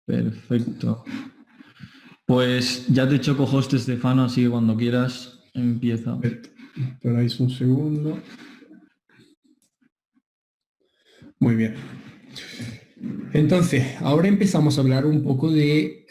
Perfecto. Pues ya te he hecho co-host, Estefano, así que cuando quieras empieza. Esperáis un segundo. Muy bien. Entonces, ahora empezamos a hablar un poco de,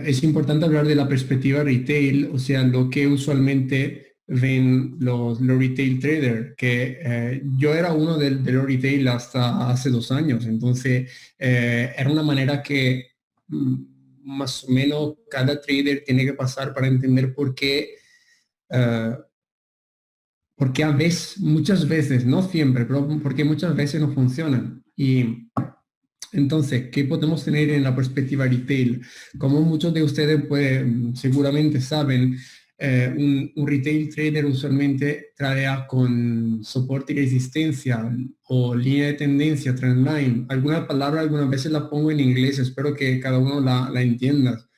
es importante hablar de la perspectiva retail, o sea, lo que usualmente ven los retail traders, que yo era uno de los retail hasta hace 2 años, entonces era una manera que más o menos cada trader tiene que pasar para entender eh, porque a veces, muchas veces, no siempre, pero porque muchas veces no funcionan. Y entonces, ¿qué podemos tener en la perspectiva retail? Como muchos de ustedes pues, seguramente saben, un retail trader usualmente tradea con soporte y resistencia o línea de tendencia, trendline. Algunas palabras algunas veces las pongo en inglés, espero que cada uno la entienda.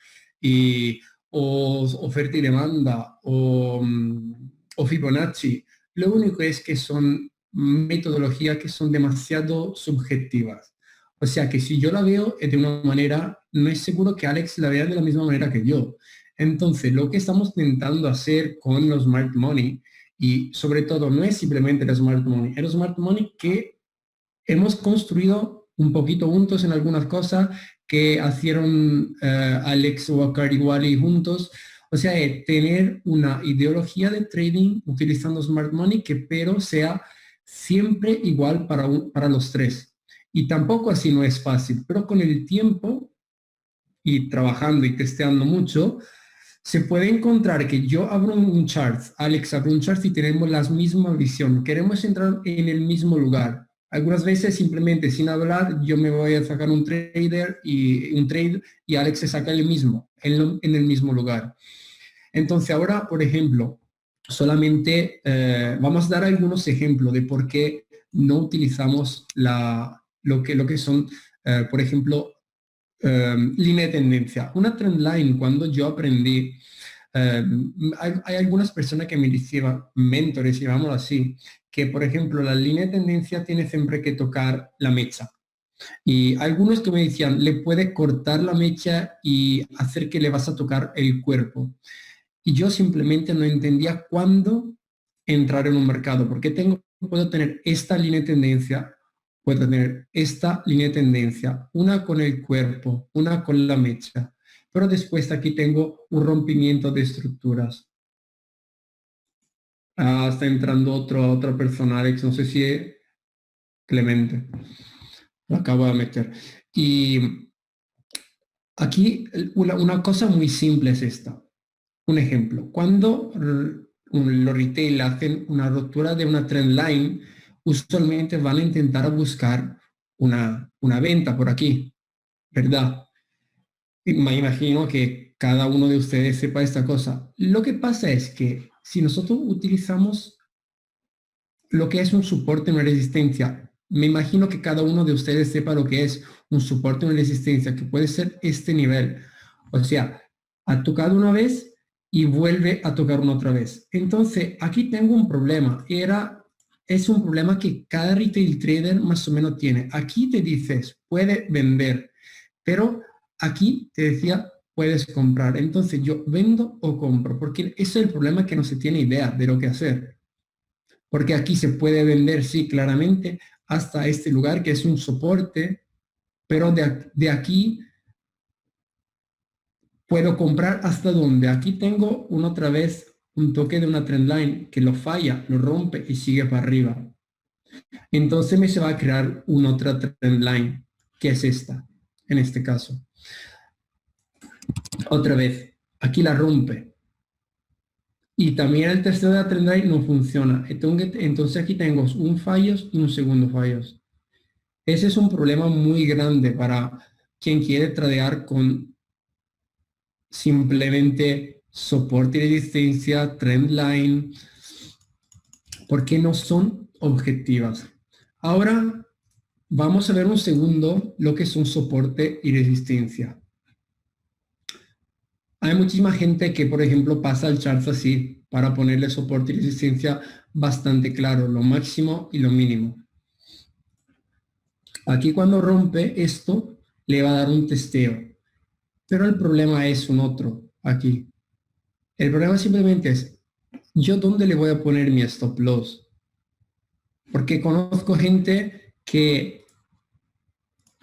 Y, o oferta y demanda o Fibonacci. Lo único es que son metodologías que son demasiado subjetivas. O sea que si yo la veo de una manera, no es seguro que Alex la vea de la misma manera que yo. Entonces, lo que estamos intentando hacer con los Smart Money, y sobre todo no es simplemente el Smart Money, el Smart Money que hemos construido un poquito juntos en algunas cosas que hicieron Alex Wakar y Wally juntos. O sea, tener una ideología de trading utilizando Smart Money que pero sea siempre igual para los tres. Y tampoco así no es fácil, pero con el tiempo y trabajando y testeando mucho, se puede encontrar que yo abro un chart, Alex abre un chart y tenemos la misma visión. Queremos entrar en el mismo lugar. Algunas veces simplemente sin hablar yo me voy a sacar un trade y Alex se saca el mismo, en el mismo lugar. Entonces ahora, por ejemplo, solamente vamos a dar algunos ejemplos de por qué no utilizamos lo que son, por ejemplo, línea de tendencia. Una trend line, cuando yo aprendí, eh, hay algunas personas que me decían, mentores, llamámoslo así, que por ejemplo la línea de tendencia tiene siempre que tocar la mecha. Y algunos que me decían, le puede cortar la mecha y hacer que le vas a tocar el cuerpo. Y yo simplemente no entendía cuándo entrar en un mercado, porque puedo tener esta línea de tendencia, puedo tener esta línea de tendencia, una con el cuerpo, una con la mecha, pero después aquí tengo un rompimiento de estructuras. Está entrando otra persona, Alex, no sé si es Clemente, lo acabo de meter. Y aquí una cosa muy simple es esta. Un ejemplo, cuando los retail hacen una ruptura de una trend line, usualmente van a intentar buscar una venta por aquí, ¿verdad? Y me imagino que cada uno de ustedes sepa esta cosa. Lo que pasa es que si nosotros utilizamos lo que es un soporte, una resistencia, me imagino que cada uno de ustedes sepa lo que es un soporte, una resistencia, que puede ser este nivel. O sea, ha tocado una vez y vuelve a tocar una otra vez. Entonces, aquí tengo un problema. Es un problema que cada retail trader más o menos tiene. Aquí te dices, puede vender, pero aquí te decía, puedes comprar. Entonces, yo vendo o compro, porque ese es el problema que no se tiene idea de lo que hacer. Porque aquí se puede vender, sí, claramente, hasta este lugar que es un soporte, pero de aquí puedo comprar hasta donde. Aquí tengo otra vez un toque de una trendline que lo falla, lo rompe y sigue para arriba. Entonces me se va a crear una otra trendline, que es esta, en este caso. Otra vez, aquí la rompe. Y también el testeo de la trendline no funciona. Entonces aquí tengo un fallos y un segundo fallos. Ese es un problema muy grande para quien quiere tradear con simplemente soporte y resistencia, trend line, porque no son objetivas. Ahora vamos a ver un segundo lo que son soporte y resistencia. Hay muchísima gente que, por ejemplo, pasa el chart así para ponerle soporte y resistencia bastante claro, lo máximo y lo mínimo. Aquí cuando rompe esto, le va a dar un testeo. Pero el problema es un otro aquí. El problema simplemente es, ¿yo dónde le voy a poner mi stop loss? Porque conozco gente que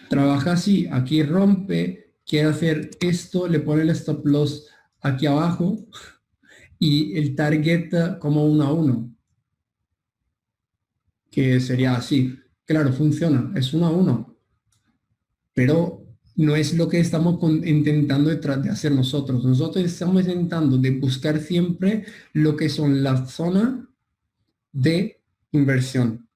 trabaja así, aquí rompe, quiere hacer esto, le pone el stop loss aquí abajo y el target como 1 a 1, que sería así. Claro, funciona, es 1 a 1, pero no es lo que estamos intentando de hacer nosotros. Nosotros estamos intentando de buscar siempre lo que son las zonas de inversión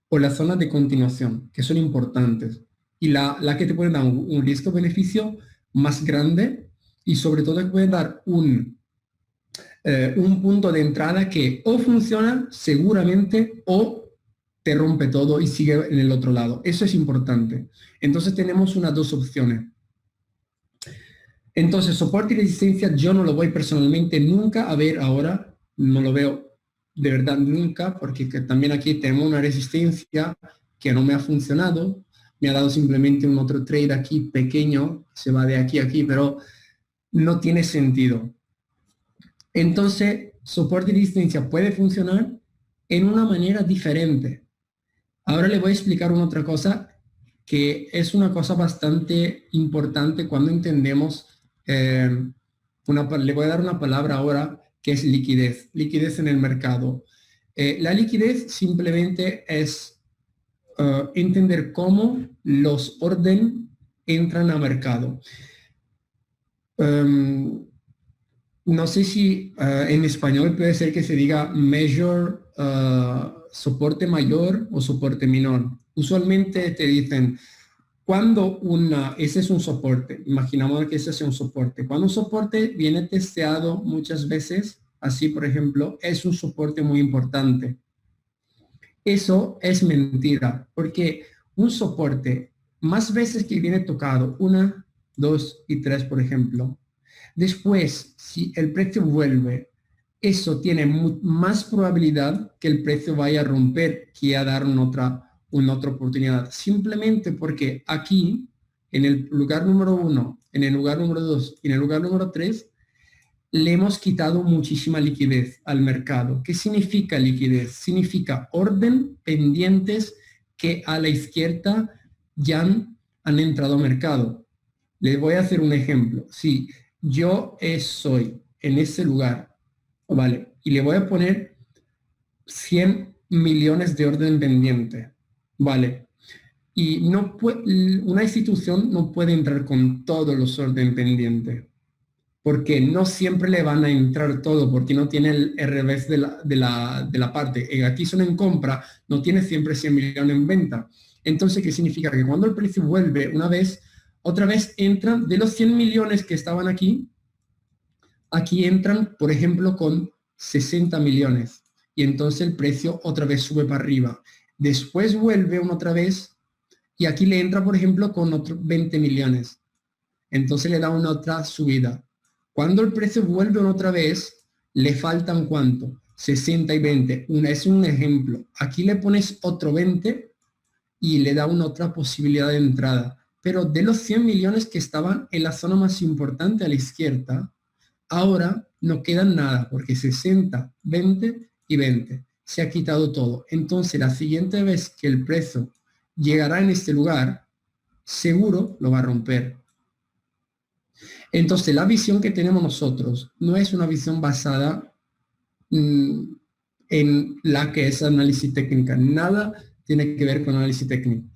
o las zonas de continuación, que son importantes. Y la que te puede dar un riesgo-beneficio más grande y sobre todo te puede dar un punto de entrada que o funciona seguramente o te rompe todo y sigue en el otro lado. Eso es importante. Entonces tenemos unas dos opciones. Entonces, soporte y resistencia yo no lo voy personalmente nunca a ver ahora, no lo veo de verdad nunca, porque también aquí tenemos una resistencia que no me ha funcionado, me ha dado simplemente un otro trade aquí pequeño, se va de aquí a aquí, pero no tiene sentido. Entonces, soporte y resistencia puede funcionar en una manera diferente. Ahora le voy a explicar una otra cosa que es una cosa bastante importante cuando entendemos, le voy a dar una palabra ahora que es liquidez, liquidez en el mercado. La liquidez simplemente es entender cómo los orden entran al mercado. No sé si en español puede ser que se diga measure, soporte mayor o soporte menor. Usualmente te dicen, ese es un soporte, imaginamos que ese es un soporte. Cuando un soporte viene testeado muchas veces, así por ejemplo, es un soporte muy importante. Eso es mentira, porque un soporte, más veces que viene tocado, 1, 2 y 3 por ejemplo, después, si el precio vuelve, eso tiene más probabilidad que el precio vaya a romper que a dar una otra oportunidad. Simplemente porque aquí, en el lugar número 1, en el lugar número 2 y en el lugar número 3, le hemos quitado muchísima liquidez al mercado. ¿Qué significa liquidez? Significa orden pendientes que a la izquierda ya han entrado al mercado. Les voy a hacer un ejemplo. Si yo soy en ese lugar, ¿vale? Y le voy a poner 100 millones de orden pendiente, ¿vale? Y una institución no puede entrar con todos los orden pendientes, porque no siempre le van a entrar todo, porque no tiene el revés de la parte. Aquí son en compra, no tiene siempre 100 millones en venta. Entonces, ¿qué significa? Que cuando el precio vuelve otra vez entran de los 100 millones que estaban aquí entran, por ejemplo, con 60 millones. Y entonces el precio otra vez sube para arriba. Después vuelve otra vez y aquí le entra, por ejemplo, con otros 20 millones. Entonces le da una otra subida. Cuando el precio vuelve otra vez, le faltan ¿cuánto? 60 y 20. Es un ejemplo. Aquí le pones otro 20 y le da una otra posibilidad de entrada. Pero de los 100 millones que estaban en la zona más importante a la izquierda, ahora no quedan nada, porque 60, 20 y 20. Se ha quitado todo. Entonces, la siguiente vez que el precio llegará en este lugar, seguro lo va a romper. Entonces, la visión que tenemos nosotros no es una visión basada en la que es análisis técnica. Nada tiene que ver con análisis técnico.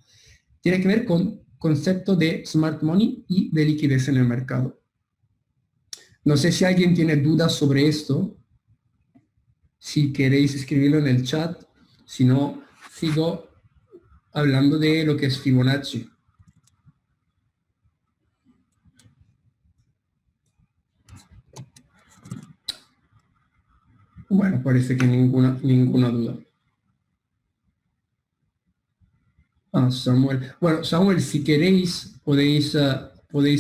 Tiene que ver con concepto de smart money y de liquidez en el mercado. No sé si alguien tiene dudas sobre esto. Si queréis escribirlo en el chat. Si no, sigo hablando de lo que es Fibonacci. Bueno, parece que ninguna duda. Samuel. Bueno, Samuel, si queréis, podéis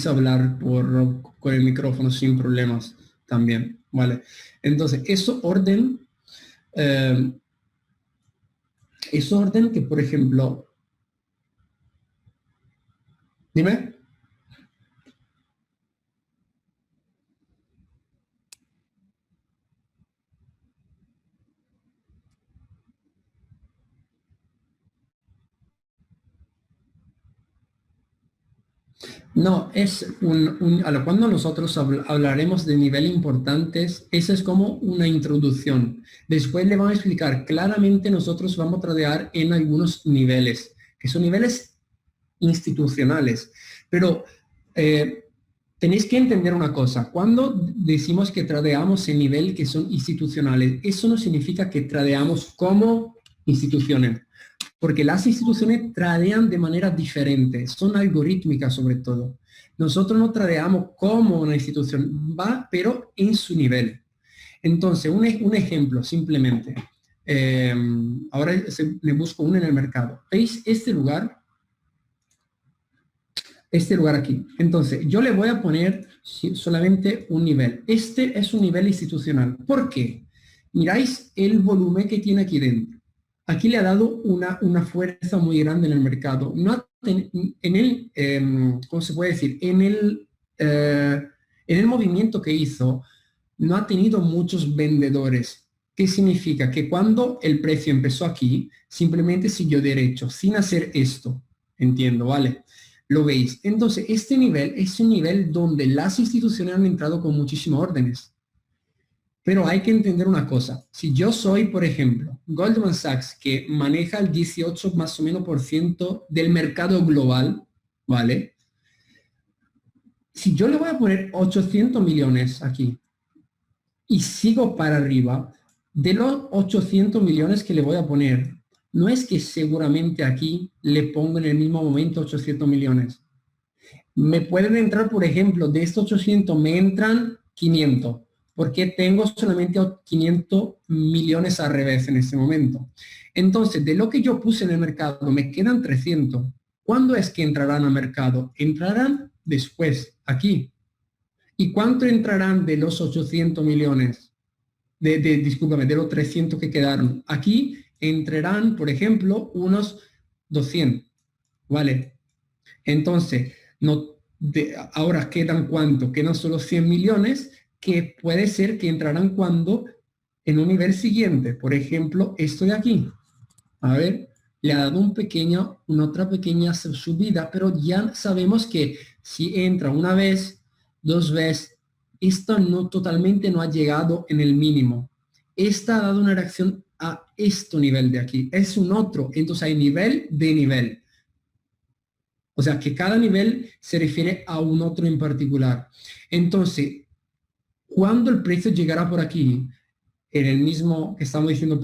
hablar con el micrófono sin problemas también, ¿vale? Entonces, eh, eso orden que, por ejemplo, dime. No, es cuando nosotros hablaremos de nivel importantes, eso es como una introducción. Después le vamos a explicar claramente, nosotros vamos a tradear en algunos niveles, que son niveles institucionales. Pero tenéis que entender una cosa, cuando decimos que tradeamos en nivel que son institucionales, eso no significa que tradeamos como instituciones, porque las instituciones tradean de manera diferente, son algorítmicas sobre todo. Nosotros no tradeamos como una institución, va, pero en su nivel. Entonces, un ejemplo simplemente. Eh, ahora me busco uno en el mercado. ¿Veis este lugar? Este lugar aquí. Entonces, yo le voy a poner solamente un nivel. Este es un nivel institucional. ¿Por qué? Miráis el volumen que tiene aquí dentro. Aquí le ha dado una fuerza muy grande en el mercado. No en el, ¿cómo se puede decir? En el movimiento que hizo, no ha tenido muchos vendedores. ¿Qué significa? Que cuando el precio empezó aquí, simplemente siguió derecho, sin hacer esto. Entiendo, ¿vale? Lo veis. Entonces, este nivel es un nivel donde las instituciones han entrado con muchísimas órdenes. Pero hay que entender una cosa. Si yo soy, por ejemplo, Goldman Sachs, que maneja el 18 más o menos por ciento del mercado global, ¿vale? Si yo le voy a poner 800 millones aquí y sigo para arriba, de los 800 millones que le voy a poner, no es que seguramente aquí le pongo en el mismo momento 800 millones. Me pueden entrar, por ejemplo, de estos 800 me entran 500, porque tengo solamente 500 millones al revés en este momento. Entonces, de lo que yo puse en el mercado, me quedan 300. ¿Cuándo es que entrarán al mercado? Entrarán después, aquí. ¿Y cuánto entrarán de los 800 millones? Discúlpame, de los 300 que quedaron. Aquí entrarán, por ejemplo, unos 200. ¿Vale? Entonces, no, ahora quedan cuánto, quedan solo 100 millones que puede ser que entrarán cuando en un nivel siguiente. Por ejemplo, esto de aquí. A ver, le ha dado una otra pequeña subida, pero ya sabemos que si entra una vez, dos veces, esto no totalmente no ha llegado en el mínimo. Esta ha dado una reacción a este nivel de aquí. Es un otro, entonces hay nivel de nivel. O sea, que cada nivel se refiere a un otro en particular. Entonces, cuando el precio llegará por aquí, en el mismo que estamos diciendo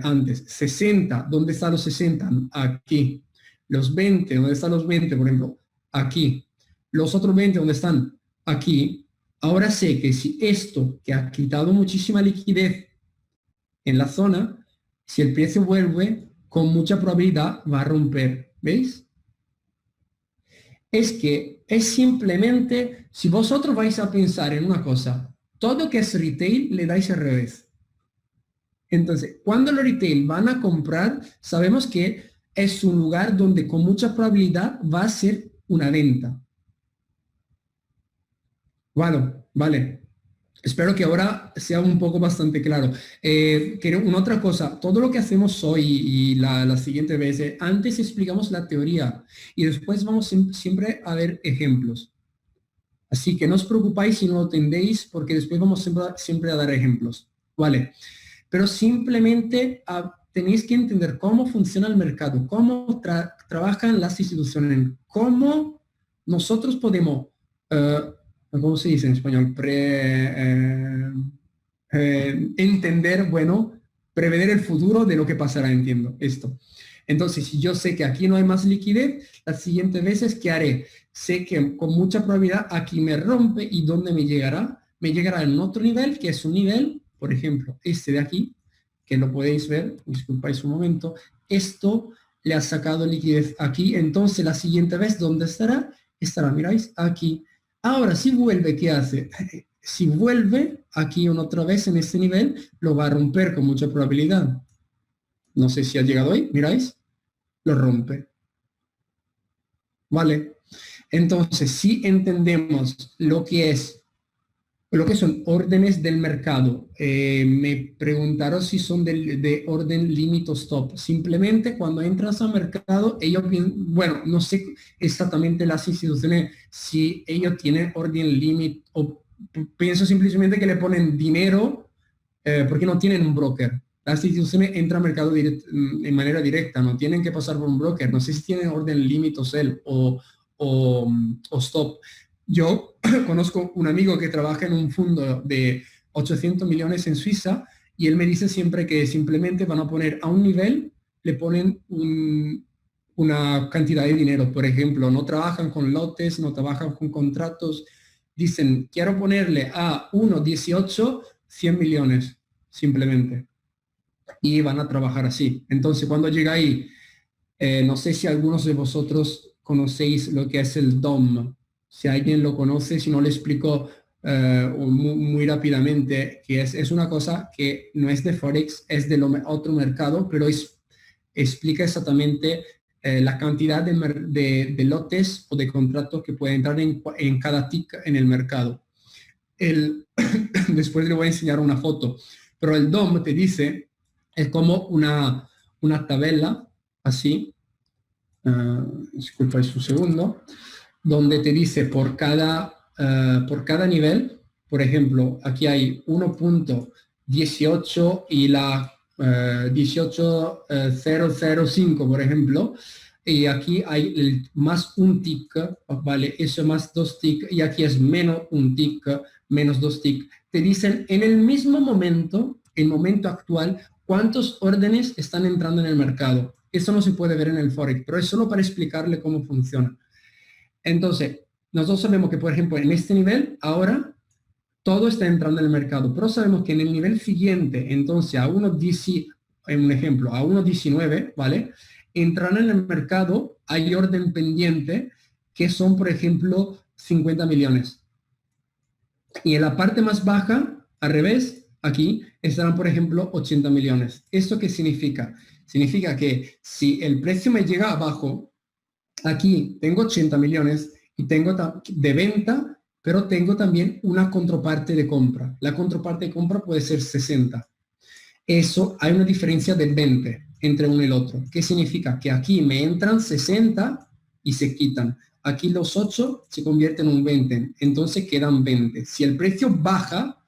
antes, 60, ¿dónde están los 60? Aquí. Los 20, ¿dónde están los 20? Por ejemplo, aquí. Los otros 20, ¿dónde están? Aquí. Ahora sé que si esto, que ha quitado muchísima liquidez en la zona, si el precio vuelve, con mucha probabilidad va a romper. ¿Veis? Es que es simplemente, si vosotros vais a pensar en una cosa, todo que es retail le dais al revés. Entonces, cuando los retail van a comprar, sabemos que es un lugar donde con mucha probabilidad va a ser una venta. Bueno, vale. Espero que ahora sea un poco bastante claro. Una otra cosa, todo lo que hacemos hoy y la siguiente vez, antes explicamos la teoría y después vamos siempre a ver ejemplos. Así que no os preocupáis si no lo entendéis, porque después vamos siempre a dar ejemplos. Vale. Pero simplemente tenéis que entender cómo funciona el mercado, cómo trabajan las instituciones, cómo nosotros podemos, ¿cómo se dice en español? Entender, bueno, prever el futuro de lo que pasará, entiendo esto. Entonces, si yo sé que aquí no hay más liquidez, las siguientes veces, ¿qué haré? Sé que con mucha probabilidad aquí me rompe y ¿dónde me llegará? Me llegará en otro nivel, que es un nivel, por ejemplo, este de aquí, que lo podéis ver, disculpáis un momento, esto le ha sacado liquidez aquí, entonces la siguiente vez, ¿dónde estará? Estará, miráis, aquí. Ahora, si vuelve, ¿qué hace? Si vuelve aquí una otra vez en este nivel, lo va a romper con mucha probabilidad. No sé si ha llegado ahí, miráis, lo rompe. ¿Vale? Entonces, si entendemos lo que es Lo que son órdenes del mercado. Me preguntaron si son de orden limit o stop. Simplemente cuando entras al mercado, ellos, bueno, no sé exactamente las instituciones si ellos tienen orden limit o pienso simplemente que le ponen dinero porque no tienen un broker. Las instituciones entran al mercado en manera directa, no tienen que pasar por un broker. No sé si tienen orden limit o sell o stop. Yo conozco un amigo que trabaja en un fondo de 800 millones en Suiza y él me dice siempre que simplemente van a poner a un nivel, le ponen una cantidad de dinero. Por ejemplo, no trabajan con lotes, no trabajan con contratos. Dicen, quiero ponerle a 1,18 100 millones, simplemente. Y van a trabajar así. Entonces, cuando llega ahí, no sé si algunos de vosotros conocéis lo que es el DOM. Si alguien lo conoce, si no le explico muy rápidamente, que es una cosa que no es de Forex, es de otro mercado, pero explica exactamente la cantidad de lotes o de contratos que pueden entrar en cada tick en el mercado. Después le voy a enseñar una foto, pero el DOM te dice, es como una tabla, así, disculpáis un segundo, donde te dice por cada nivel, por ejemplo, aquí hay 1,18 y la 18,005, por ejemplo, y aquí hay el más un tick, vale, eso más 2 tick, y aquí es menos un tick, menos 2 tick. Te dicen en el mismo momento, el momento actual, cuántos órdenes están entrando en el mercado. Eso no se puede ver en el Forex, pero es solo para explicarle cómo funciona. Entonces, nosotros sabemos que, por ejemplo, en este nivel, ahora, todo está entrando en el mercado, pero sabemos que en el nivel siguiente, entonces, a 1,10, en un ejemplo, a 1,19, ¿vale? Entrarán en el mercado, hay orden pendiente, que son, por ejemplo, 50 millones. Y en la parte más baja, al revés, aquí, estarán, por ejemplo, 80 millones. ¿Esto qué significa? Significa que si el precio me llega abajo, aquí tengo 80 millones y tengo de venta, pero tengo también una contraparte de compra. La contraparte de compra puede ser 60. Eso hay una diferencia de 20 entre uno y el otro. ¿Qué significa? Que aquí me entran 60 y se quitan. Aquí los 8 se convierten en un 20, entonces quedan 20. Si el precio baja,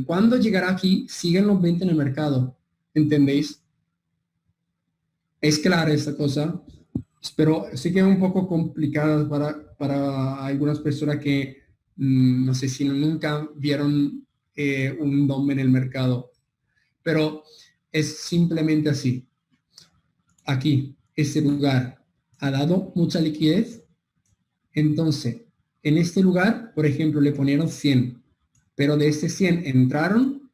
cuando llegará aquí, siguen los 20 en el mercado. ¿Entendéis? ¿Es clara esta cosa? Pero sí que es un poco complicada para algunas personas que no sé si nunca vieron un DOM en el mercado. Pero es simplemente así. Aquí, este lugar ha dado mucha liquidez. Entonces, en este lugar, por ejemplo, le ponieron 100. Pero de este 100 entraron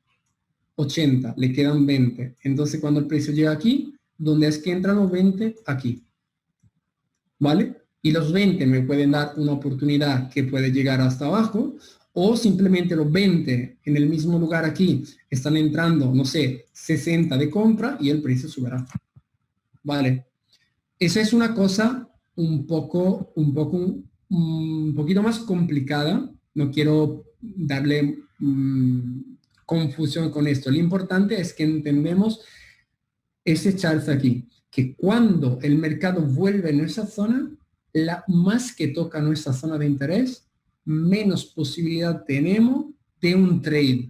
80, le quedan 20. Entonces, cuando el precio llega aquí, ¿dónde es que entran los 20? Aquí. ¿Vale? Y los 20 me pueden dar una oportunidad que puede llegar hasta abajo, o simplemente los 20 en el mismo lugar aquí están entrando, no sé, 60 de compra y el precio subirá. ¿Vale? Esa es una cosa un poquito más complicada. No quiero darle confusión con esto. Lo importante es que entendemos ese chart aquí, que cuando el mercado vuelve en esa zona, más que toca nuestra zona de interés, menos posibilidad tenemos de un trade.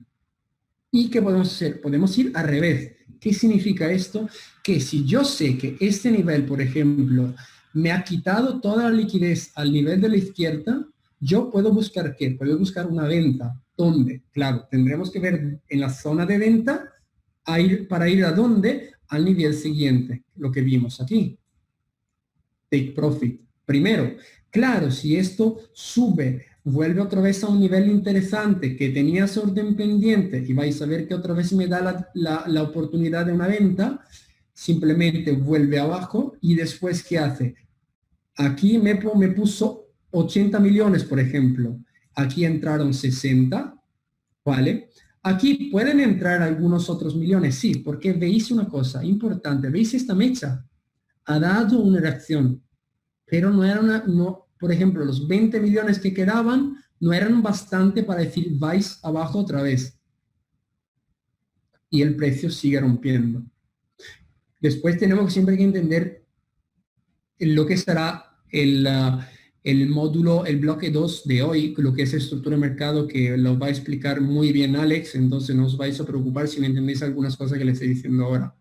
¿Y qué podemos hacer? Podemos ir al revés. ¿Qué significa esto? Que si yo sé que este nivel, por ejemplo, me ha quitado toda la liquidez al nivel de la izquierda, yo puedo buscar ¿qué? Puedo buscar una venta. ¿Dónde? Claro, tendremos que ver en la zona de venta para ir a dónde, al nivel siguiente, lo que vimos aquí. Take profit. Primero, claro, si esto sube, vuelve otra vez a un nivel interesante que tenías orden pendiente y vais a ver que otra vez me da la oportunidad de una venta, simplemente vuelve abajo y después ¿qué hace? Aquí me puso 80 millones, por ejemplo. Aquí entraron 60, ¿vale? Aquí pueden entrar algunos otros millones, sí, porque veis una cosa importante, veis esta mecha, ha dado una reacción, pero no era por ejemplo, los 20 millones que quedaban no eran bastante para decir vais abajo otra vez. Y el precio sigue rompiendo. Después tenemos siempre que entender lo que será el módulo, el bloque 2 de hoy, lo que es estructura de mercado, que lo va a explicar muy bien Alex, entonces no os vais a preocupar si no entendéis algunas cosas que le estoy diciendo ahora.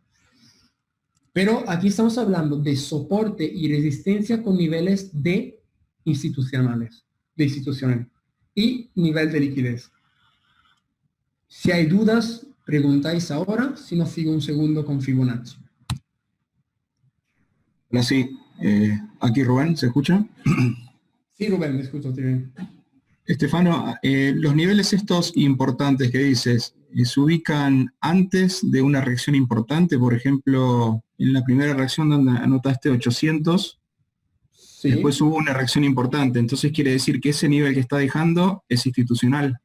Pero aquí estamos hablando de soporte y resistencia con niveles de institucionales, y nivel de liquidez. Si hay dudas, preguntáis ahora, si no sigo un segundo con Fibonacci. Ahora sí, aquí Rubén, ¿se escucha? Sí, Rubén, me escucho bien. Estefano, los niveles estos importantes que dices, ¿se ubican antes de una reacción importante? Por ejemplo, en la primera reacción donde anotaste 800, Sí. después hubo una reacción importante, entonces quiere decir que ese nivel que está dejando es institucional.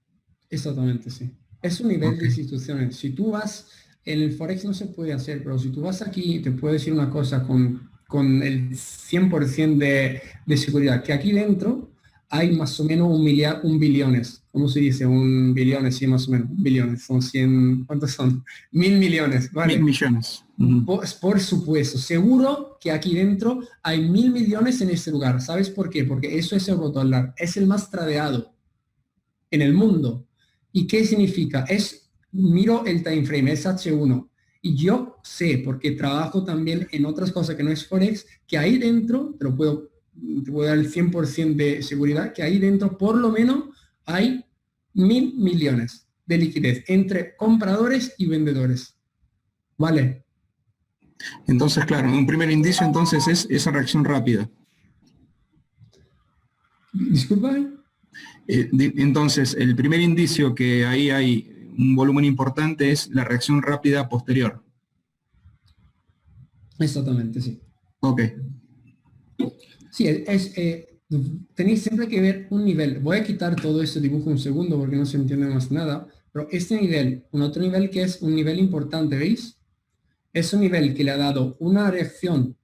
Exactamente, sí. Es un nivel de Ok. instituciones. Si tú vas, en el Forex no se puede hacer, pero si tú vas aquí, te puedo decir una cosa con el 100% de seguridad, que aquí dentro hay más o menos un billones. ¿Cómo se dice? Un billones, sí, más o menos. Billones, son 100, ¿cuántos son? 1.000 millones, ¿vale? 1.000 millones. Ujú. Por supuesto, seguro que aquí dentro hay 1.000 millones en este lugar. ¿Sabes por qué? Porque eso es eurodólar. Es el más tradeado en el mundo. ¿Y qué significa? Miro el time frame, es H1. Y yo sé, porque trabajo también en otras cosas que no es Forex, que ahí dentro, te voy a dar el 100% de seguridad, que ahí dentro por lo menos hay 1.000 millones de liquidez entre compradores y vendedores. ¿Vale? Entonces, claro, un primer indicio entonces es esa reacción rápida. Disculpa. Entonces, el primer indicio que ahí hay un volumen importante es la reacción rápida posterior. Exactamente, sí. Ok. Sí, tenéis siempre que ver un nivel. Voy a quitar todo este dibujo un segundo porque no se entiende más nada. Pero este nivel, un otro nivel que es un nivel importante, ¿veis? Es un nivel que le ha dado una reacción,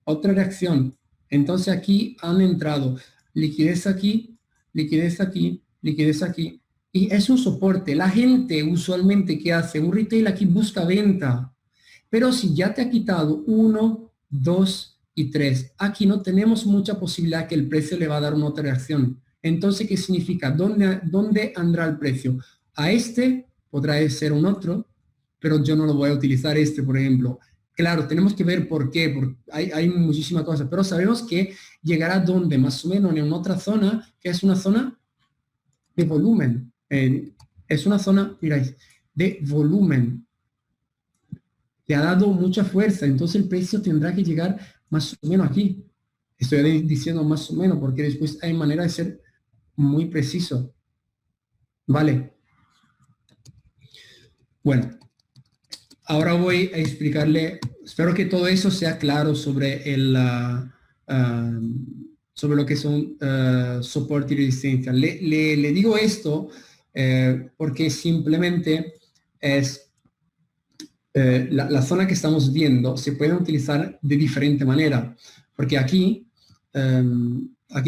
otra reacción. Entonces aquí han entrado liquidez aquí, liquidez aquí, liquidez aquí. Y es un soporte. La gente usualmente que hace un retail aquí busca venta. Pero si ya te ha quitado 1, 2 y 3, aquí no tenemos mucha posibilidad que el precio le va a dar una otra reacción. Entonces, ¿qué significa? ¿Dónde andará el precio? A este podrá ser un otro, pero yo no lo voy a utilizar este, por ejemplo. Claro, tenemos que ver por qué, porque hay muchísimas cosas, pero sabemos que llegará donde, más o menos en otra zona, que es una zona de volumen. Es una zona, miráis, de volumen. Te ha dado mucha fuerza, entonces el precio tendrá que llegar más o menos aquí. Estoy diciendo más o menos porque después hay manera de ser muy preciso. Vale. Bueno, ahora voy a explicarle, espero que todo eso sea claro sobre sobre lo que son soporte y resistencia. Le digo esto porque simplemente es la zona que estamos viendo se puede utilizar de diferente manera, porque aquí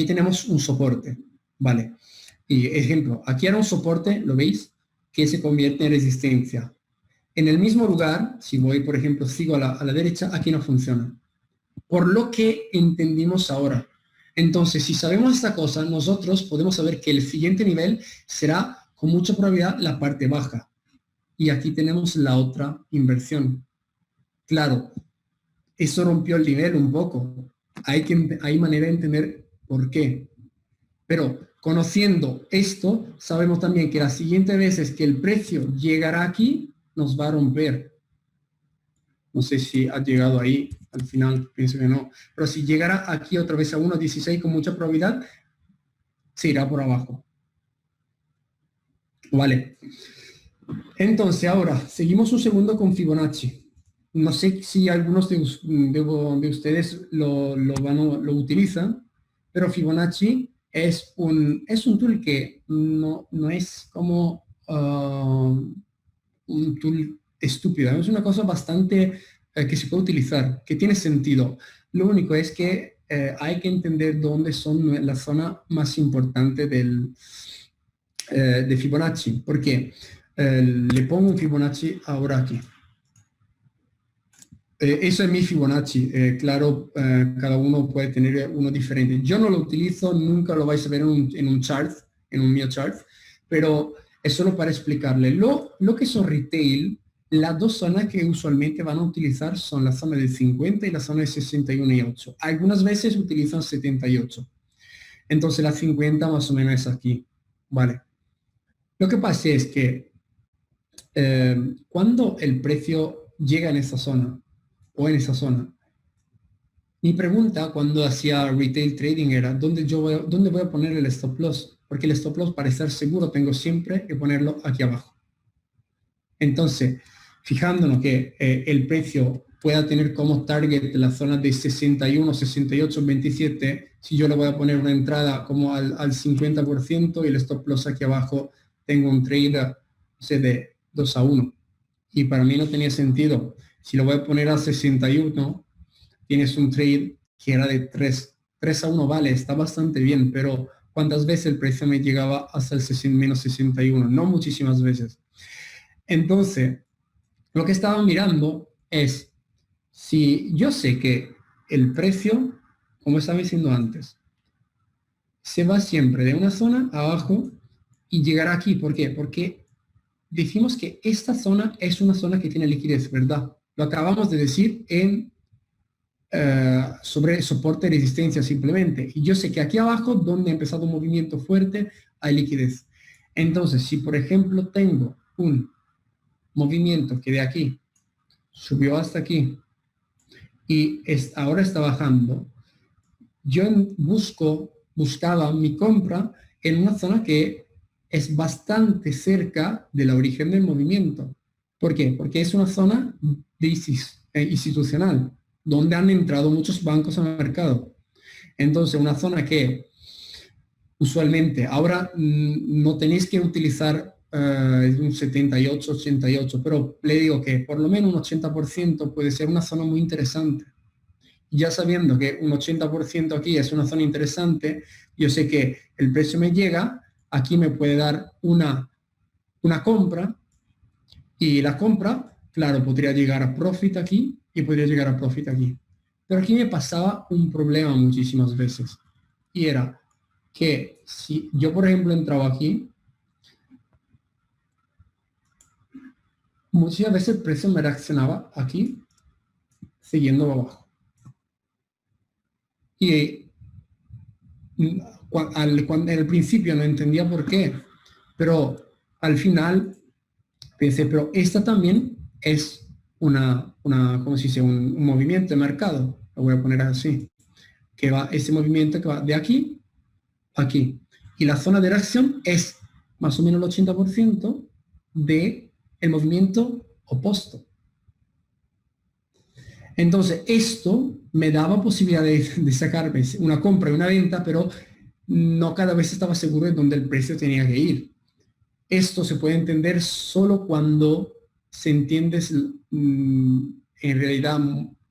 tenemos un soporte, ¿vale? Y ejemplo, aquí era un soporte, ¿lo veis? Que se convierte en resistencia. En el mismo lugar, si voy, por ejemplo, sigo a la derecha, aquí no funciona. Por lo que entendimos ahora. Entonces, si sabemos esta cosa, nosotros podemos saber que el siguiente nivel será con mucha probabilidad la parte baja. Y aquí tenemos la otra inversión. Claro, eso rompió el nivel un poco. Hay manera de entender por qué. Pero conociendo esto, sabemos también que las siguientes veces que el precio llegará aquí, nos va a romper. No sé si ha llegado ahí, al final pienso que no. Pero si llegara aquí otra vez a 1.16 con mucha probabilidad, se irá por abajo. Vale. Entonces, ahora, seguimos un segundo con Fibonacci. No sé si algunos de ustedes lo utilizan, pero Fibonacci es un tool que no es como un tool estúpido. Es una cosa bastante que se puede utilizar, que tiene sentido. Lo único es que hay que entender dónde son las zonas más importantes de Fibonacci. Porque le pongo un Fibonacci ahora aquí. Eso es mi Fibonacci. Claro, cada uno puede tener uno diferente. Yo no lo utilizo, nunca lo vais a ver en un chart, en un mío chart, pero es solo para explicarle. Lo que son retail, las dos zonas que usualmente van a utilizar son la zona de 50 y la zona de 61 y 8. Algunas veces utilizan 78. Entonces la 50 más o menos es aquí. Vale. Lo que pasa es que cuando el precio llega en esa zona, o en esa zona, mi pregunta cuando hacía retail trading era, ¿dónde voy a poner el stop loss? Porque el stop loss, para estar seguro, tengo siempre que ponerlo aquí abajo. Entonces, fijándonos que el precio pueda tener como target la zona de 61, 68, 27, si yo le voy a poner una entrada como al 50% y el stop loss aquí abajo, tengo un trade, no sé, de 2-1. Y para mí no tenía sentido. Si lo voy a poner a 61, tienes un trade que era de 3-1, vale, está bastante bien, pero ¿cuántas veces el precio me llegaba hasta el menos 61? No muchísimas veces. Entonces, lo que estaba mirando es, si yo sé que el precio, como estaba diciendo antes, se va siempre de una zona abajo y llegará aquí. ¿Por qué? Porque decimos que esta zona es una zona que tiene liquidez, ¿verdad? Lo acabamos de decir sobre soporte y resistencia simplemente. Y yo sé que aquí abajo, donde ha empezado un movimiento fuerte, hay liquidez. Entonces, si por ejemplo tengo un movimiento que de aquí subió hasta aquí y ahora está bajando, yo buscaba mi compra en una zona que es bastante cerca de la origen del movimiento. ¿Por qué? Porque es una zona institucional, donde han entrado muchos bancos al mercado. Entonces, una zona que usualmente ahora no tenéis que utilizar un 78, 88, pero le digo que por lo menos un 80% puede ser una zona muy interesante. Ya sabiendo que un 80% aquí es una zona interesante, yo sé que el precio me llega, aquí me puede dar una compra, y la compra, claro, podría llegar a profit aquí y podría llegar a profit aquí. Pero aquí me pasaba un problema muchísimas veces, y era que si yo, por ejemplo, entraba aquí, muchas veces el precio me reaccionaba aquí, siguiendo abajo. Y en el principio no entendía por qué, pero al final pensé, pero esta también es ¿cómo se dice? Un movimiento de mercado, lo voy a poner así, que va, ese movimiento que va de aquí a aquí. Y la zona de reacción es más o menos el 80% del movimiento opuesto. Entonces, esto me daba posibilidad de sacarme una compra y una venta, pero no cada vez estaba seguro de dónde el precio tenía que ir. Esto se puede entender solo cuando se entiende en realidad,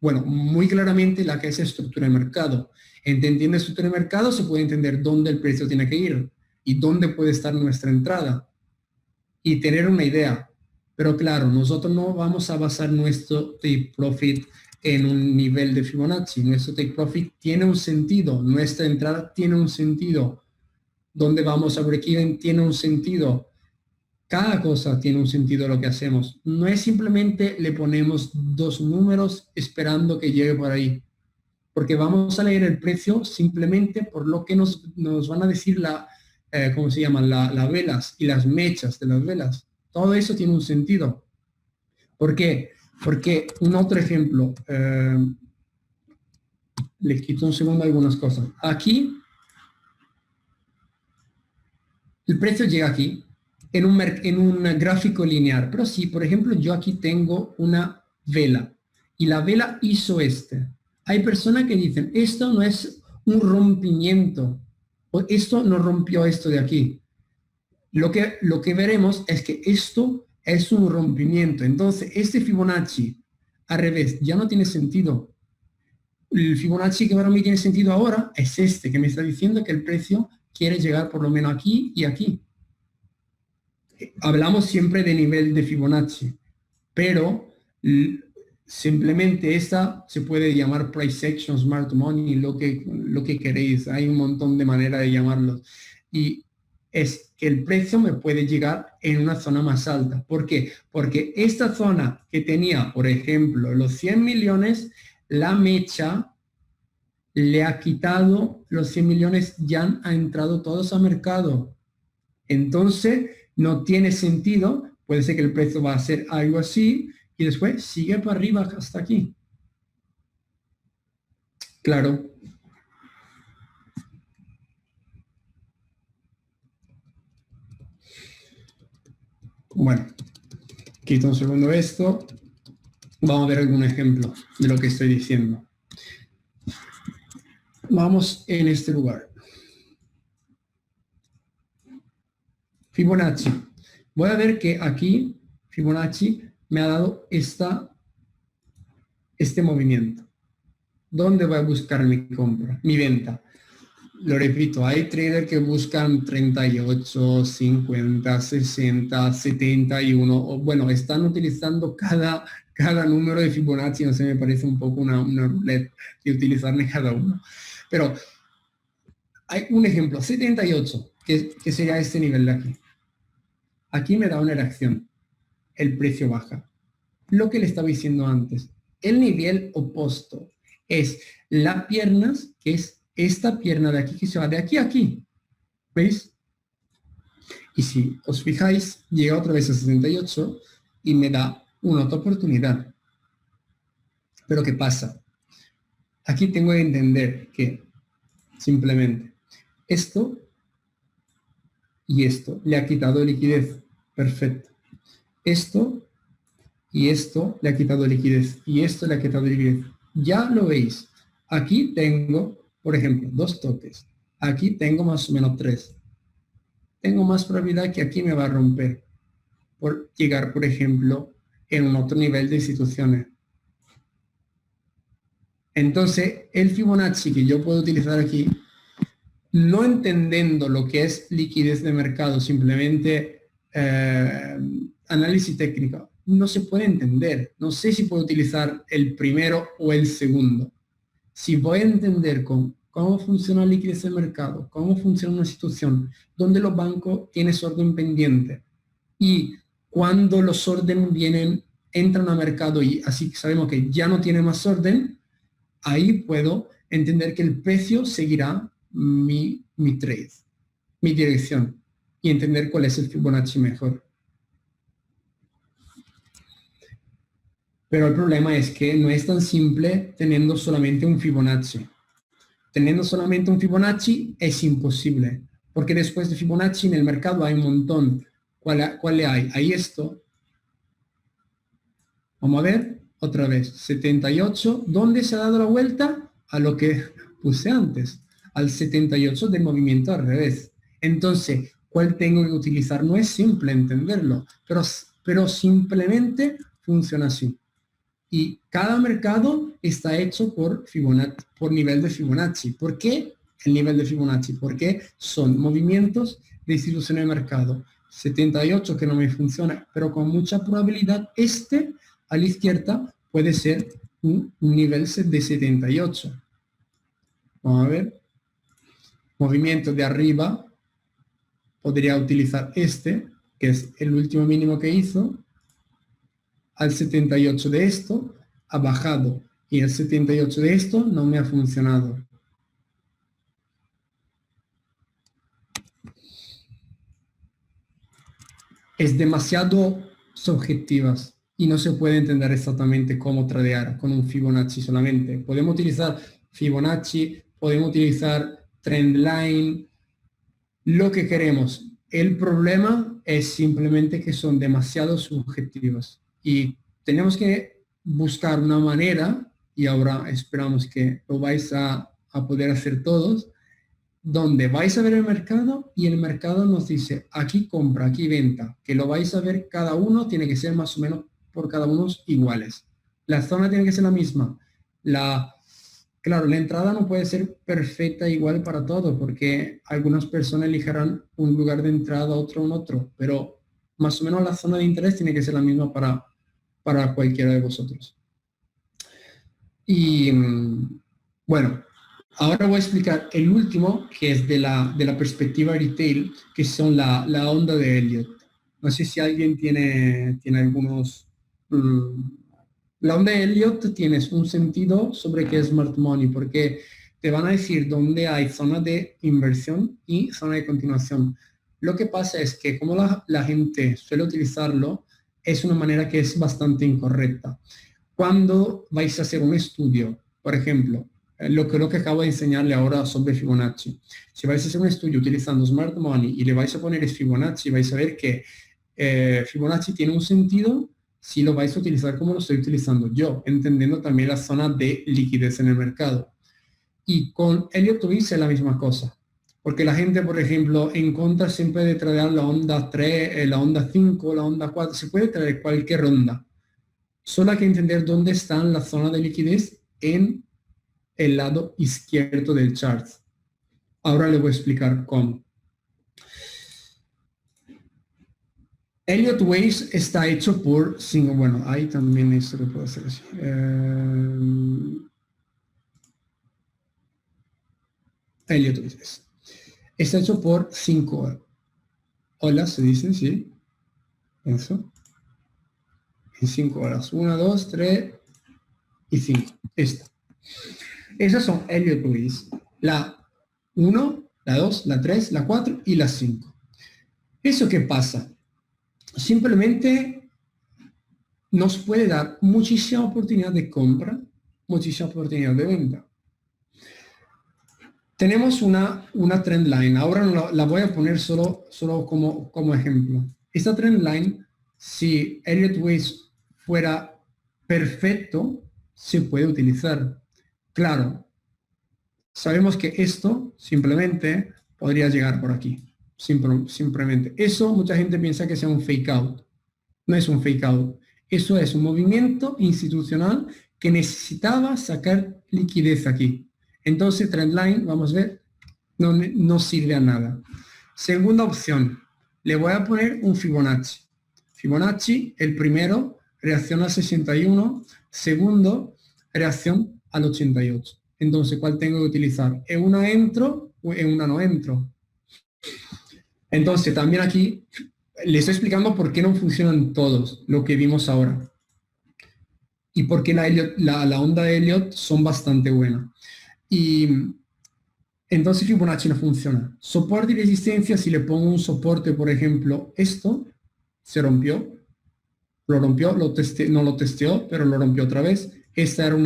bueno, muy claramente la que es estructura de mercado. Entendiendo estructura de mercado se puede entender dónde el precio tiene que ir y dónde puede estar nuestra entrada y tener una idea. Pero claro, nosotros no vamos a basar nuestro take profit en un nivel de Fibonacci. Nuestro take profit tiene un sentido, nuestra entrada tiene un sentido, donde vamos a break-even tiene un sentido. Cada cosa tiene un sentido lo que hacemos. No es simplemente le ponemos dos números esperando que llegue por ahí. Porque vamos a leer el precio simplemente por lo que nos van a decir ¿cómo se llaman? Las velas y las mechas de las velas. Todo eso tiene un sentido. ¿Por qué? Porque un otro ejemplo, le quito un segundo algunas cosas. Aquí, el precio llega aquí, en un gráfico lineal. Pero si, por ejemplo, yo aquí tengo una vela y la vela hizo hay personas que dicen, esto no es un rompimiento, o esto no rompió esto de aquí. Lo que veremos es que esto es un rompimiento. Entonces, este Fibonacci, al revés, ya no tiene sentido. el Fibonacci que para mí tiene sentido ahora es este, que me está diciendo que el precio quiere llegar por lo menos aquí y aquí. Hablamos siempre de nivel de Fibonacci, pero simplemente esta se puede llamar price action, smart money, lo que queréis. Hay un montón de maneras de llamarlos. Y es que el precio me puede llegar en una zona más alta. ¿Por qué? Porque esta zona que tenía, por ejemplo, los 100 millones, la mecha le ha quitado los 100 millones, ya han entrado todos al mercado. Entonces, no tiene sentido. Puede ser que el precio va a ser algo así y después sigue para arriba hasta aquí. Claro. Bueno, quito un segundo esto. Vamos a ver algún ejemplo de lo que estoy diciendo. Vamos en este lugar. Fibonacci. Voy a ver que aquí Fibonacci me ha dado este movimiento. ¿Dónde voy a buscar mi compra, mi venta? Lo repito, hay traders que buscan 38, 50, 60, 71. O, bueno, están utilizando cada número de Fibonacci. No sé, me parece un poco una ruleta de utilizarle cada uno. Pero hay un ejemplo, 78, que sería este nivel de aquí. Aquí me da una reacción. El precio baja. Lo que le estaba diciendo antes. El nivel opuesto es las piernas, que es esta pierna de aquí, que se va de aquí a aquí. ¿Veis? Y si os fijáis, llega otra vez a 68 y me da una otra oportunidad. Pero ¿qué pasa? Aquí tengo que entender que simplemente esto y esto le ha quitado liquidez. Perfecto. Esto y esto le ha quitado liquidez. Y esto le ha quitado liquidez. Ya lo veis. Aquí tengo, por ejemplo, 2 toques. Aquí tengo más o menos 3. Tengo más probabilidad que aquí me va a romper. Por llegar, por ejemplo, en un otro nivel de instituciones. Entonces, el Fibonacci que yo puedo utilizar aquí, no entendiendo lo que es liquidez de mercado, simplemente análisis técnico, no se puede entender. No sé si puedo utilizar el primero o el segundo. Si voy a entender cómo funciona la liquidez de mercado, cómo funciona una institución, donde los bancos tienen su orden pendiente y cuando los órdenes entran al mercado y así sabemos que ya no tiene más orden, ahí puedo entender que el precio seguirá mi trade, mi dirección, y entender cuál es el Fibonacci mejor. Pero el problema es que no es tan simple teniendo solamente un Fibonacci. Teniendo solamente un Fibonacci es imposible, porque después de Fibonacci en el mercado hay un montón. ¿Cuál hay? Hay esto. Vamos a ver, otra vez, 78. ¿Dónde se ha dado la vuelta? A lo que puse antes, al 78 del movimiento al revés. Entonces, ¿cuál tengo que utilizar? No es simple entenderlo, pero simplemente funciona así. Y cada mercado está hecho por Fibonacci, por nivel de Fibonacci. ¿Por qué el nivel de Fibonacci? Porque son movimientos de institución de mercado. 78 que no me funciona, pero con mucha probabilidad a la izquierda puede ser un nivel de 78. Vamos a ver. Movimiento de arriba, podría utilizar que es el último mínimo que hizo. Al 78 de esto ha bajado y el 78 de esto no me ha funcionado. Es demasiado subjetivas y no se puede entender exactamente cómo tradear con un Fibonacci solamente. Podemos utilizar Fibonacci, podemos utilizar Trendline, lo que queremos. El problema es simplemente que son demasiado subjetivas. Y tenemos que buscar una manera, y ahora esperamos que lo vais a poder hacer todos, donde vais a ver el mercado y el mercado nos dice aquí compra, aquí venta, que lo vais a ver cada uno, tiene que ser más o menos por cada uno iguales. La zona tiene que ser la misma. Claro, la entrada no puede ser perfecta igual para todo, porque algunas personas elegirán un lugar de entrada, otro en otro, pero más o menos la zona de interés tiene que ser la misma para cualquiera de vosotros. Y bueno, ahora voy a explicar el último, que es de la perspectiva retail, que son la onda de Elliott. No sé si alguien tiene algunos... la onda de Elliott tienes un sentido sobre qué es Smart Money, porque te van a decir dónde hay zona de inversión y zona de continuación. Lo que pasa es que como la gente suele utilizarlo, es una manera que es bastante incorrecta. Cuando vais a hacer un estudio, por ejemplo, lo que acabo de enseñarle ahora sobre Fibonacci, si vais a hacer un estudio utilizando Smart Money y le vais a poner Fibonacci, vais a ver que Fibonacci tiene un sentido si lo vais a utilizar como lo estoy utilizando yo, entendiendo también la zona de liquidez en el mercado. Y con Elliott Twist es la misma cosa, porque la gente, por ejemplo, en contra siempre de traer la onda 3, la onda 5, la onda 4, se puede traer cualquier onda. Solo hay que entender dónde están las zonas de liquidez en el lado izquierdo del chart. Ahora le voy a explicar cómo. Elliott Waves está hecho por, bueno, ahí también esto lo puedo hacer así. Elliott Waves. Está hecho por 5 olas, se dice, ¿sí? Eso. En 5 horas. 1, 2, 3 y 5. Esta. Esas son Elliott Waves. La 1, la 2, la 3, la 4 y la 5. ¿Eso qué pasa? Simplemente nos puede dar muchísima oportunidad de compra, muchísima oportunidad de venta. Tenemos una trend line. Ahora la voy a poner solo como ejemplo. Esta trend line, si Elliott Waves fuera perfecto, se puede utilizar. Claro, sabemos que esto simplemente podría llegar por aquí. Simplemente. Eso mucha gente piensa que sea un fake out. No es un fake out. Eso es un movimiento institucional que necesitaba sacar liquidez aquí. Entonces, trendline, vamos a ver, no sirve a nada. Segunda opción, le voy a poner un Fibonacci. Fibonacci, el primero, reacción al 61, segundo, reacción al 88. Entonces, ¿cuál tengo que utilizar? ¿En una entro o en una no entro? Entonces, también aquí les estoy explicando por qué no funcionan todos, lo que vimos ahora. Y por qué la onda de Elliott son bastante buenas. Y entonces Fibonacci no funciona. Soporte y resistencia, si le pongo un soporte, por ejemplo, esto se rompió, lo rompió, no lo testeó, pero lo rompió otra vez. Esta era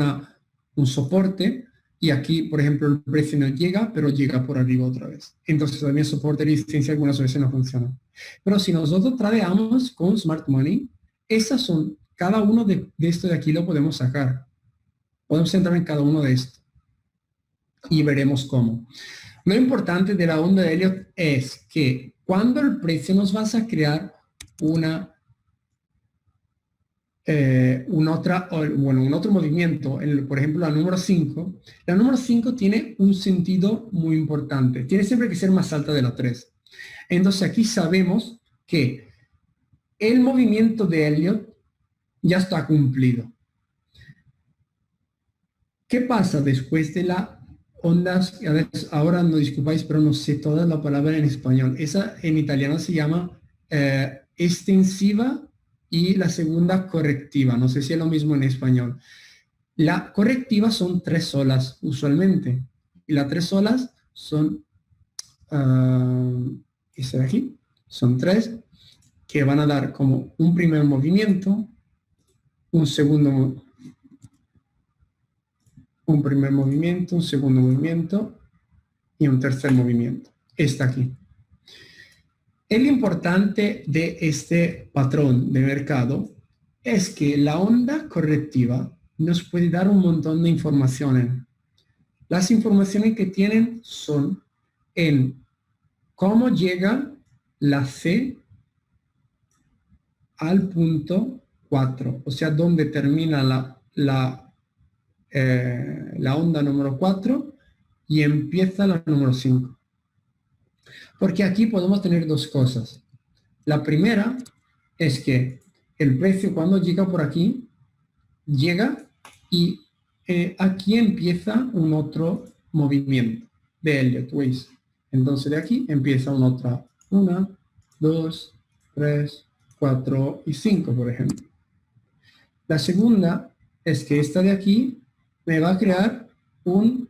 un soporte y aquí, por ejemplo, el precio no llega, pero llega por arriba otra vez. Entonces también soporte y resistencia algunas veces no funcionan. Pero si nosotros tradeamos con Smart Money, estas son, cada uno de esto de aquí lo podemos sacar. Podemos entrar en cada uno de estos y veremos cómo. Lo importante de la onda de Elliott es que cuando el precio nos va a crear un otro movimiento, por ejemplo la número 5, la número 5 tiene un sentido muy importante, tiene siempre que ser más alta de la 3. Entonces aquí sabemos que el movimiento de Elliott ya está cumplido. ¿Qué pasa después de la ondas? A ver, ahora no disculpáis, pero no sé toda la palabra en español. Esa en italiano se llama extensiva y la segunda correctiva. No sé si es lo mismo en español. La correctiva son 3 olas usualmente. Y las 3 olas son, esta de aquí, son 3 que van a dar como un primer movimiento, un segundo un segundo movimiento y un tercer movimiento. Está aquí. El importante de este patrón de mercado es que la onda correctiva nos puede dar un montón de informaciones. Las informaciones que tienen son en cómo llega la C al punto 4, o sea, dónde termina la onda número 4 y empieza la número 5. Porque aquí podemos tener dos cosas. La primera es que el precio cuando llega por aquí, llega y aquí empieza un otro movimiento de Elliott Wave. Entonces de aquí empieza una otra 1, 2, 3, 4 y 5, por ejemplo. La segunda es que esta de aquí me va a crear un,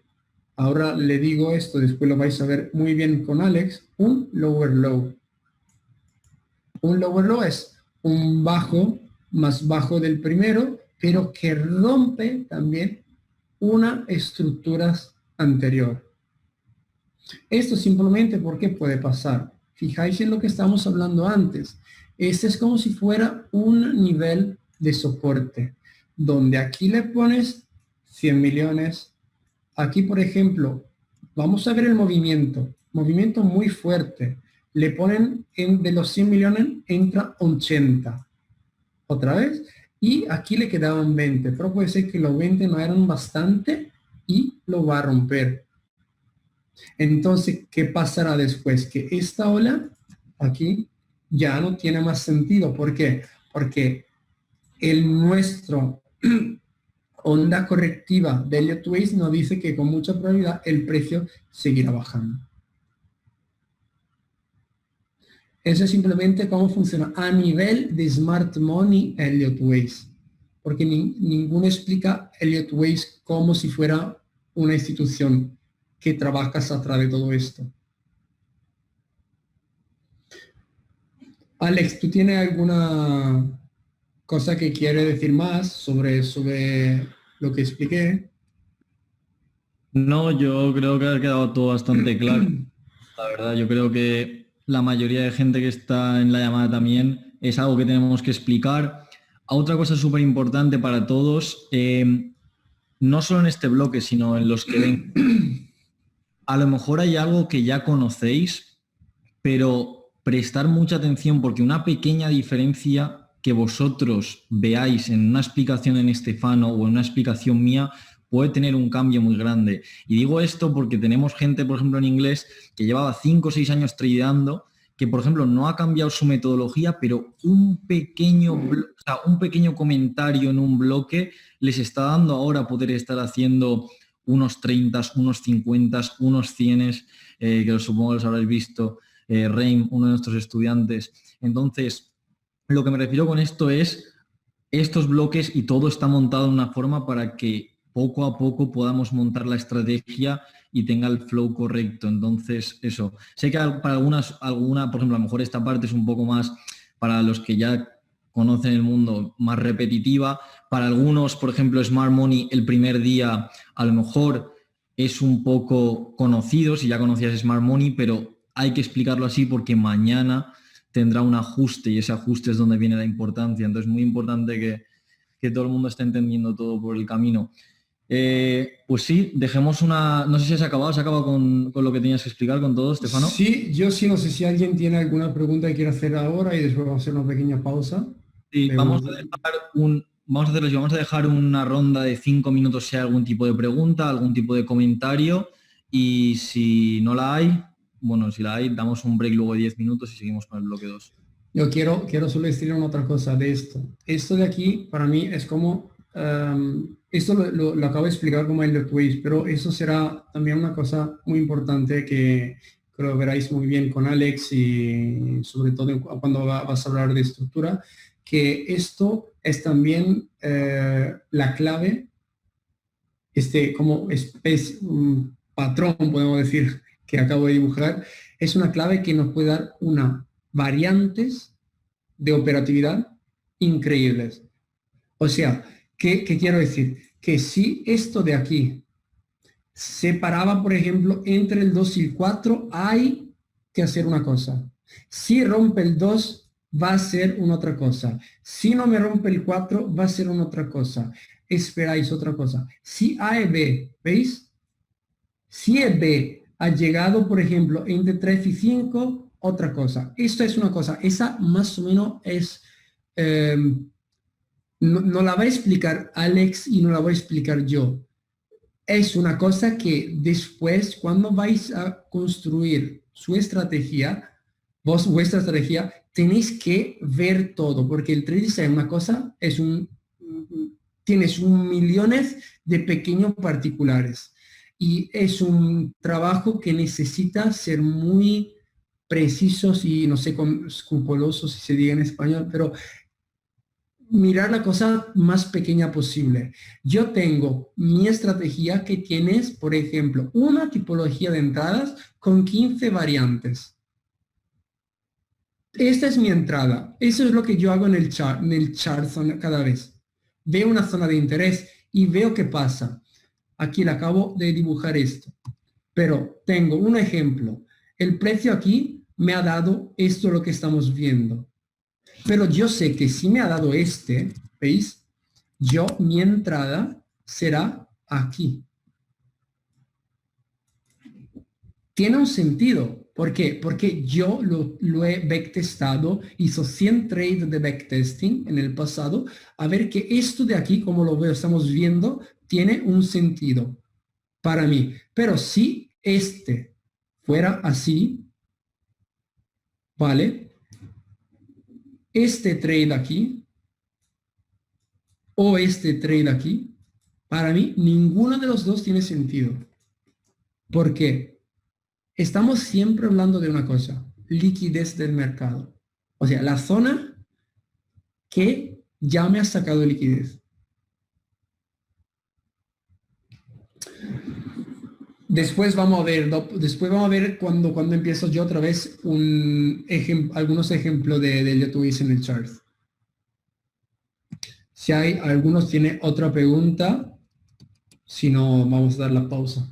ahora le digo esto, después lo vais a ver muy bien con Alex, un lower low. Un lower low es un bajo más bajo del primero, pero que rompe también una estructura anterior. Esto simplemente porque puede pasar. Fijáis en lo que estamos hablando antes. Este es como si fuera un nivel de soporte, donde aquí le pones 100 millones. Aquí, por ejemplo, vamos a ver el movimiento muy fuerte. Le ponen de los 100 millones, entra 80. Otra vez. Y aquí le quedaban 20, pero puede ser que los 20 no eran bastante y lo va a romper. Entonces, ¿qué pasará después? Que esta ola aquí ya no tiene más sentido. ¿Por qué? Porque nuestro onda correctiva de Elliott Wave nos dice que con mucha probabilidad el precio seguirá bajando. Eso es simplemente cómo funciona a nivel de Smart Money Elliott Wave. Porque ninguno explica Elliott Wave como si fuera una institución que trabajas a través de todo esto. Alex, ¿tú tienes alguna cosa que quieres decir más sobre lo que expliqué? No, yo creo que ha quedado todo bastante claro. La verdad, yo creo que la mayoría de gente que está en la llamada también es algo que tenemos que explicar. Otra cosa súper importante para todos, no solo en este bloque, sino en los que ven. A lo mejor hay algo que ya conocéis, pero prestar mucha atención porque una pequeña diferencia que vosotros veáis en una explicación en Estefano o en una explicación mía puede tener un cambio muy grande. Y digo esto porque tenemos gente, por ejemplo, en inglés que llevaba 5 o 6 años tradeando, que, por ejemplo, no ha cambiado su metodología, pero un pequeño comentario en un bloque les está dando ahora poder estar haciendo unos 30, unos 50, unos 100, que supongo que los habréis visto, Reim, uno de nuestros estudiantes. Entonces, lo que me refiero con esto es estos bloques y todo está montado de una forma para que poco a poco podamos montar la estrategia y tenga el flow correcto. Entonces, eso. Sé que para alguna, por ejemplo, a lo mejor esta parte es un poco más para los que ya conocen el mundo, más repetitiva. Para algunos, por ejemplo, Smart Money, el primer día a lo mejor es un poco conocido, si ya conocías Smart Money, pero hay que explicarlo así porque mañana tendrá un ajuste y ese ajuste es donde viene la importancia. Entonces, muy importante que todo el mundo esté entendiendo todo por el camino. Pues sí, dejemos una... No sé si se ha acabado con lo que tenías que explicar con todo, Estefano. Sí, yo sí, no sé si alguien tiene alguna pregunta que quiera hacer ahora y después vamos a hacer una pequeña pausa. Sí, vamos a dejar una ronda de 5 minutos si hay algún tipo de pregunta, algún tipo de comentario y si no la hay, bueno, si la hay, damos un break luego de 10 minutos y seguimos con el bloque 2. Yo quiero solo decir una otra cosa de esto. Esto de aquí, para mí, es como... esto lo acabo de explicar como Elliott Wave, pero eso será también una cosa muy importante que lo veráis muy bien con Alex y sobre todo cuando vas a hablar de estructura, que esto es también la clave, como un patrón, podemos decir, que acabo de dibujar, es una clave que nos puede dar variantes de operatividad increíbles. O sea, ¿qué quiero decir? Que si esto de aquí se paraba, por ejemplo, entre el 2 y el 4, hay que hacer una cosa. Si rompe el 2, va a ser una otra cosa. Si no me rompe el 4, va a ser una otra cosa. Esperáis otra cosa. Si A y B, ¿veis? Si B ha llegado, por ejemplo, entre 3 y 5, otra cosa. Esto es una cosa. Esa más o menos es... no la va a explicar Alex y no la voy a explicar yo. es una cosa que después, cuando vais a construir su estrategia, vuestra estrategia, tenéis que ver todo, porque el trading es una cosa, tienes un millones de pequeños particulares y es un trabajo que necesita ser muy precisos y no sé, escrupulosos si se diga en español, pero mirar la cosa más pequeña posible. Yo tengo mi estrategia que tienes, por ejemplo, una tipología de entradas con 15 variantes. Esta es mi entrada. Eso es lo que yo hago en el chart cada vez. Veo una zona de interés y veo qué pasa. Aquí le acabo de dibujar esto. Pero tengo un ejemplo. El precio aquí me ha dado esto lo que estamos viendo. Pero yo sé que si me ha dado ¿veis? Mi entrada será aquí. Tiene un sentido. ¿Por qué? Porque yo lo he backtestado, hizo 100 trades de backtesting en el pasado, a ver que esto de aquí, como lo veo, estamos viendo, tiene un sentido para mí. Pero si este fuera así, ¿vale? Este trade aquí o este trade aquí, para mí ninguno de los dos tiene sentido. ¿Por qué? Estamos siempre hablando de una cosa, liquidez del mercado. O sea, la zona que ya me ha sacado liquidez. Después vamos a ver cuando empiezo yo otra vez algunos ejemplos de YouTube en el chart. Si hay algunos tiene otra pregunta, si no, vamos a dar la pausa.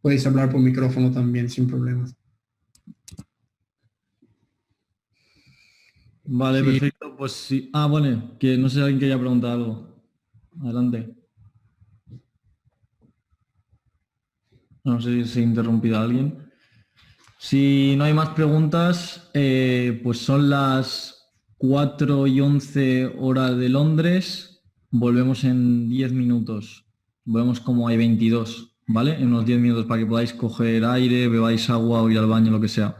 Podéis hablar por micrófono también, sin problemas. Vale, Sí. perfecto. Pues sí. Ah, bueno, que no sé si alguien quería preguntar algo. Adelante. No sé si se ha interrumpido alguien. Si no hay más preguntas, pues son las 4:11 hora de Londres. Volvemos en 10 minutos. Volvemos como hay 22, ¿vale? En unos 10 minutos para que podáis coger aire, bebáis agua o ir al baño, lo que sea.